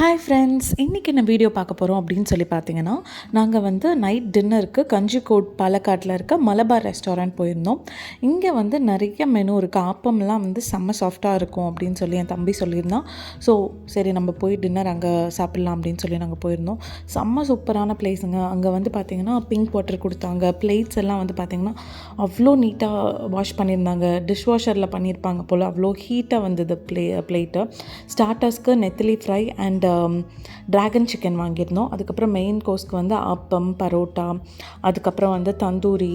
Hi friends, இன்றைக்கி என்ன video பார்க்க போகிறோம் அப்படின்னு சொல்லி பார்த்தீங்கன்னா, நாங்கள் வந்து நைட் டின்னருக்கு கஞ்சிக்கோட் பாலக்காட்டில் இருக்க மலபார் ரெஸ்டாரண்ட் போயிருந்தோம். இங்கே வந்து நிறைய மெனு இருக்குது. ஆப்பம்லாம் வந்து செம்ம சாஃப்டாக இருக்கும் அப்படின்னு சொல்லி என் தம்பி சொல்லியிருந்தான். ஸோ சரி நம்ம போய் டின்னர் அங்கே சாப்பிட்லாம் அப்படின்னு சொல்லி நாங்கள் போயிருந்தோம். செம்ம சூப்பரான பிளேஸுங்க. அங்கே வந்து பார்த்திங்கன்னா பிங்க் வாட்டர் கொடுத்தாங்க. பிளேட்ஸ் எல்லாம் வந்து பார்த்திங்கன்னா அவ்வளோ நீட்டாக வாஷ் பண்ணியிருந்தாங்க. டிஷ் வாஷரில் பண்ணியிருப்பாங்க போல். அவ்வளோ ஹீட்டாக வந்தது பிளேட்டு. ஸ்டார்டர்ஸ்க்கு நெத்திலி ஃப்ரை அண்ட் ட்ராகன் சிக்கன் வாங்கியிருந்தோம். அதுக்கப்புறம் மெயின் கோர்ஸ்க்கு வந்து ஆப்பம், பரோட்டா, அதுக்கப்புறம் வந்து தந்தூரி,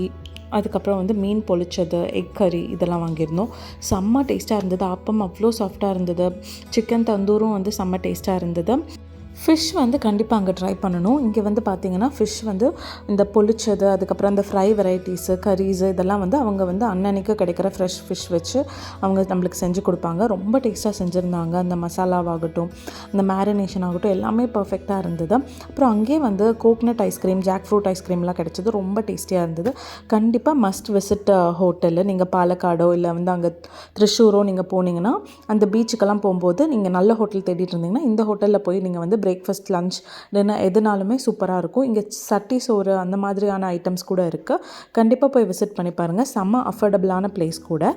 அதுக்கப்புறம் வந்து மீன் பொளிச்சது, எக் கறி இதெல்லாம் வாங்கியிருந்தோம். செம்ம டேஸ்ட்டாக இருந்தது. ஆப்பம் அவ்வளோ சாஃப்டாக இருந்தது. சிக்கன் தந்தூரும் வந்து செம்ம டேஸ்ட்டாக இருந்தது. ஃபிஷ் வந்து கண்டிப்பாக அங்கே ட்ரை பண்ணணும். இங்கே வந்து பார்த்திங்கன்னா ஃபிஷ் வந்து இந்த பொளிச்சது, அதுக்கப்புறம் இந்த ஃப்ரை வெரைட்டிஸு, கரீஸு இதெல்லாம் வந்து அவங்க வந்து அன்னன்னைக்கு கிடைக்கிற ஃப்ரெஷ் ஃபிஷ் வச்சு அவங்க நம்மளுக்கு செஞ்சு கொடுப்பாங்க. ரொம்ப டேஸ்ட்டாக செஞ்சுருந்தாங்க. அந்த மசாலாவாகட்டும், அந்த மேரினேஷன் ஆகட்டும் எல்லாமே பர்ஃபெக்டாக இருந்தது. அப்புறம் அங்கேயே வந்து கோக்னட் ஐஸ்கிரீம், ஜாக் ஃப்ரூட் ஐஸ்கிரீம்லாம் கிடைச்சது. ரொம்ப டேஸ்டியாக இருந்தது. கண்டிப்பாக மஸ்ட் விசிட் ஹோட்டலு. நீங்கள் பாலக்காடோ இல்லை வந்து அங்கே த்ரிஷூரோ நீங்கள் போனீங்கன்னா, அந்த பீச்சுக்கெல்லாம் போகும்போது நீங்கள் நல்ல ஹோட்டல் தேடிட்டு இருந்தீங்கன்னா இந்த ஹோட்டலில் போய் நீங்கள் வந்து பிரேக்ஃபாஸ்ட், லஞ்ச், டின்னர் எதுனாலுமே சூப்பராக இருக்கும். இங்கே சட்டி சோறு அந்த மாதிரியான ஐட்டம்ஸ் கூட இருக்குது. கண்டிப்பாக போய் விசிட் பண்ணி பாருங்கள். செம்ம அஃபோர்டபுளான பிளேஸ் கூட.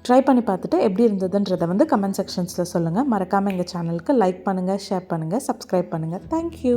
ட்ரை பண்ணி பார்த்துட்டு எப்படி இருந்ததுன்றதை வந்து கமெண்ட் செக்ஷன்ஸில் சொல்லுங்கள். மறக்காமல் எங்கள் சேனலுக்கு லைக் பண்ணுங்கள், ஷேர் பண்ணுங்கள், சப்ஸ்கிரைப் பண்ணுங்கள். தேங்க்யூ.